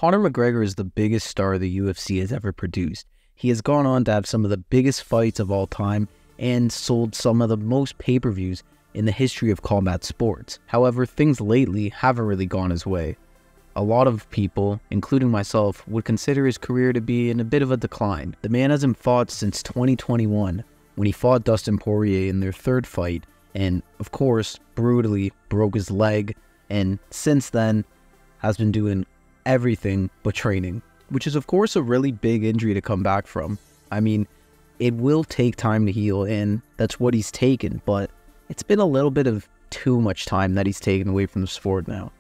Conor McGregor is the biggest star the UFC has ever produced. He has gone on to have some of the biggest fights of all time and sold some of the most pay-per-views in the history of combat sports. However, things lately haven't really gone his way. A lot of people, including myself, would consider his career to be in a bit of a decline. The man hasn't fought since 2021, when he fought Dustin Poirier in their third fight, and of course, brutally broke his leg, and since then, has been doing everything but training, which is of course a really big injury to come back from. I mean, it will take time to heal, and that's what he's taken, but it's been a little bit of too much time that he's taken away from the sport now.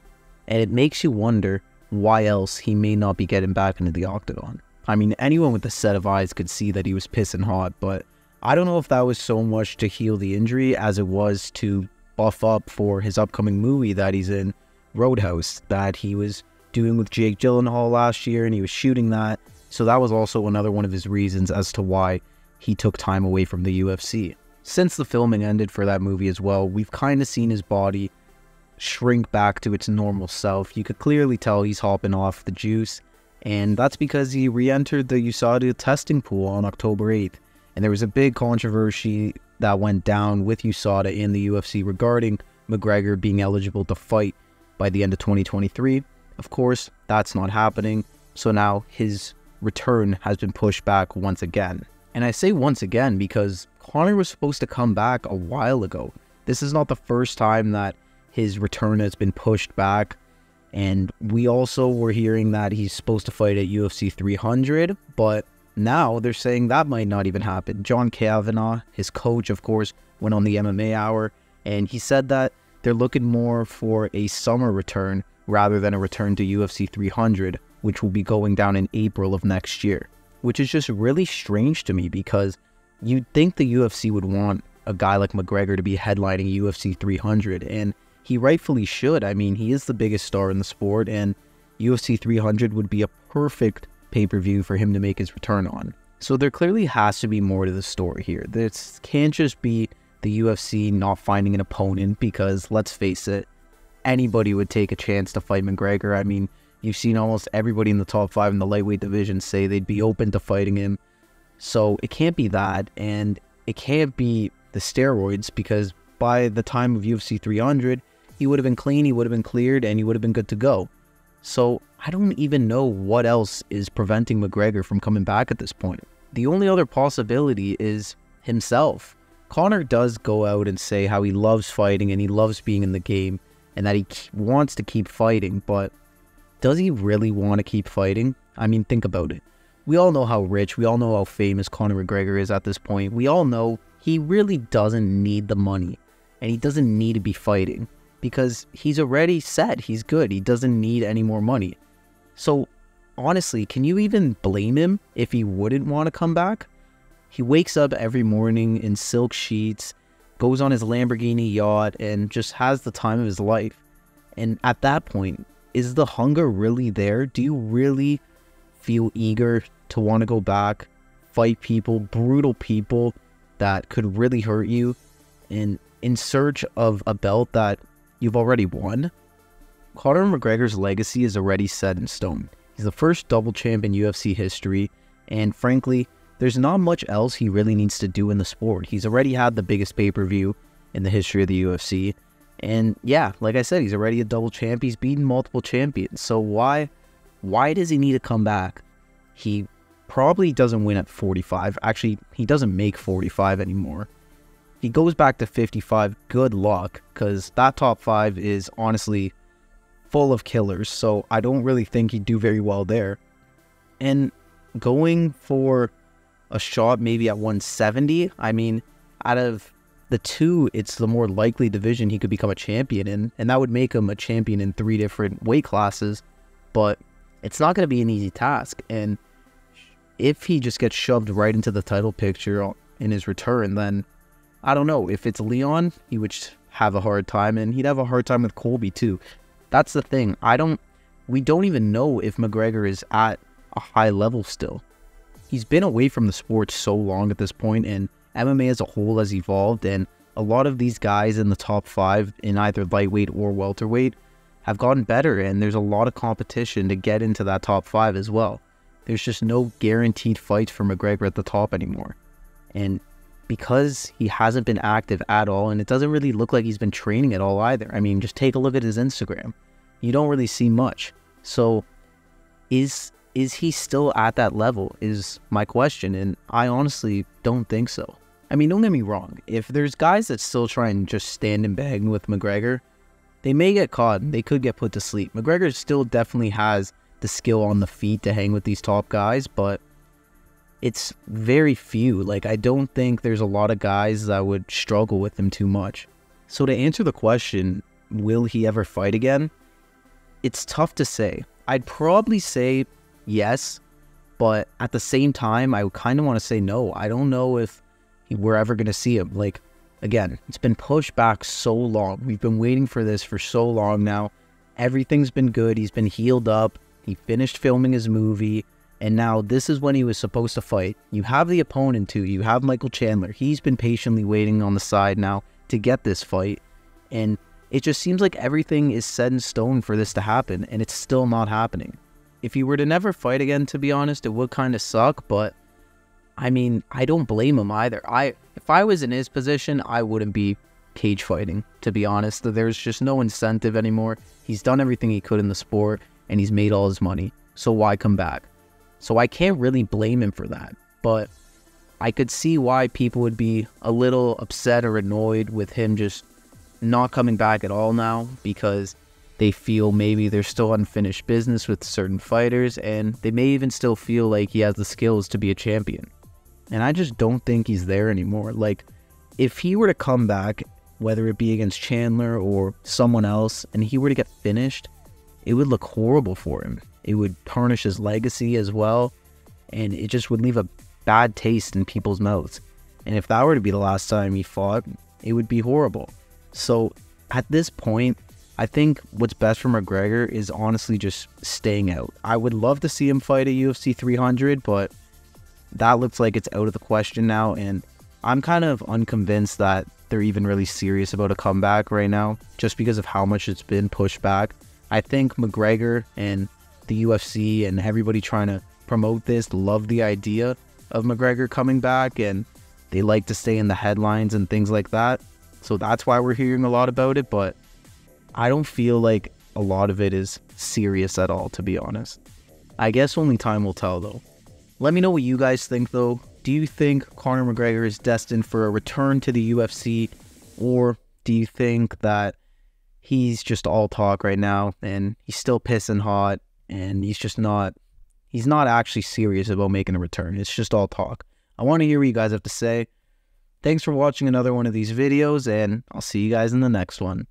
And it makes you wonder why else he may not be getting back into the octagon. I mean, anyone with a set of eyes could see that he was pissing hot, but I don't know if that was so much to heal the injury as it was to buff up for his upcoming movie that he's in, Roadhouse, that he was doing with Jake Gyllenhaal last year, and he was shooting that. So that was also another one of his reasons as to why he took time away from the UFC. Since the filming ended for that movie as well, we've kind of seen his body shrink back to its normal self. You could clearly tell he's hopping off the juice, and that's because he re-entered the USADA testing pool on October 8th. And there was a big controversy that went down with USADA in the UFC regarding McGregor being eligible to fight by the end of 2023. Of course, that's not happening, so now his return has been pushed back once again. And I say once again because Conor was supposed to come back a while ago. This is not the first time that his return has been pushed back, and we also were hearing that he's supposed to fight at UFC 300, but now they're saying that might not even happen. John Kavanagh, his coach, of course, went on the MMA Hour, and he said that they're looking more for a summer return rather than a return to UFC 300, which will be going down in April of next year, which is just really strange to me because you'd think the UFC would want a guy like McGregor to be headlining UFC 300, and he rightfully should. I mean, he is the biggest star in the sport, and UFC 300 would be a perfect pay-per-view for him to make his return on. So there clearly has to be more to the story here. This can't just be the UFC not finding an opponent, because let's face it, anybody would take a chance to fight McGregor. I mean, you've seen almost everybody in the top 5 in the lightweight division say they'd be open to fighting him. So it can't be that, and it can't be the steroids, because by the time of UFC 300, he would have been clean, he would have been cleared, and he would have been good to go. So I don't even know what else is preventing McGregor from coming back at this point. The only other possibility is himself. Conor does go out and say how he loves fighting and he loves being in the game and that he wants to keep fighting, but does he really want to keep fighting? I mean, think about it. We all know how rich, we all know how famous Conor McGregor is at this point. We all know he really doesn't need the money, and he doesn't need to be fighting because he's already set. He's good. He doesn't need any more money. So honestly, can you even blame him if he wouldn't want to come back? He wakes up every morning in silk sheets, goes on his Lamborghini yacht, and just has the time of his life. And at that point, is the hunger really there? Do you really feel eager to want to go back, fight people, brutal people that could really hurt you, and in search of a belt that you've already won? Conor McGregor's legacy is already set in stone. He's the first double champ in UFC history, and frankly, there's not much else he really needs to do in the sport. He's already had the biggest pay-per-view in the history of the UFC, and yeah, like I said, he's already a double champ. He's beaten multiple champions, so why does he need to come back? He probably doesn't win at 45. Actually, he doesn't make 45 anymore. He goes back to 55, good luck, because that top 5 is honestly full of killers, so I don't really think he'd do very well there. And going for a shot maybe at 170, I mean, out of the two, it's the more likely division he could become a champion in, and that would make him a champion in 3 different weight classes, but it's not going to be an easy task. And if he just gets shoved right into the title picture in his return, then I don't know. If it's Leon, he would have a hard time, and he'd have a hard time with Colby too. That's the thing. We don't even know if McGregor is at a high level still. He's been away from the sport so long at this point, and MMA as a whole has evolved, and a lot of these guys in the top 5 in either lightweight or welterweight, have gotten better, and there's a lot of competition to get into that top 5 as well. There's just no guaranteed fights for McGregor at the top anymore. And because he hasn't been active at all, and it doesn't really look like he's been training at all either. I mean, just take a look at his Instagram. You don't really see much. So is he still at that level is my question, and I honestly don't think so. I mean, don't get me wrong. If there's guys that still try and just stand and bang with McGregor, they may get caught and they could get put to sleep. McGregor still definitely has the skill on the feet to hang with these top guys, but it's very few. Like, I don't think there's a lot of guys that would struggle with him too much. So to answer the question, will he ever fight again? It's tough to say. I'd probably say yes, but at the same time, I kind of want to say no. I don't know if we're ever going to see him. Like, again, it's been pushed back so long. We've been waiting for this for so long now. Everything's been good. He's been healed up. He finished filming his movie. And now this is when he was supposed to fight. You have the opponent too. You have Michael Chandler. He's been patiently waiting on the side now to get this fight. And it just seems like everything is set in stone for this to happen. And it's still not happening. If he were to never fight again, to be honest, it would kind of suck. But I mean, I don't blame him either. If I was in his position, I wouldn't be cage fighting, to be honest. There's just no incentive anymore. He's done everything he could in the sport, and he's made all his money. So why come back? So I can't really blame him for that. But I could see why people would be a little upset or annoyed with him just not coming back at all now, because they feel maybe there's still unfinished business with certain fighters, and they may even still feel like he has the skills to be a champion. And I just don't think he's there anymore. Like, if he were to come back, whether it be against Chandler or someone else, and he were to get finished, it would look horrible for him. It would tarnish his legacy as well, and it just would leave a bad taste in people's mouths. And if that were to be the last time he fought, it would be horrible. So at this point, I think what's best for McGregor is honestly just staying out. I would love to see him fight at UFC 300, but that looks like it's out of the question now, and I'm kind of unconvinced that they're even really serious about a comeback right now, just because of how much it's been pushed back. I think McGregor and the UFC and everybody trying to promote this love the idea of McGregor coming back, and they like to stay in the headlines and things like that. So that's why we're hearing a lot about it, but I don't feel like a lot of it is serious at all, to be honest. I guess only time will tell, though. Let me know what you guys think, though. Do you think Conor McGregor is destined for a return to the UFC, or do you think that he's just all talk right now and he's still pissing hot and he's not actually serious about making a return? It's just all talk. I want to hear what you guys have to say. Thanks for watching another one of these videos, and I'll see you guys in the next one.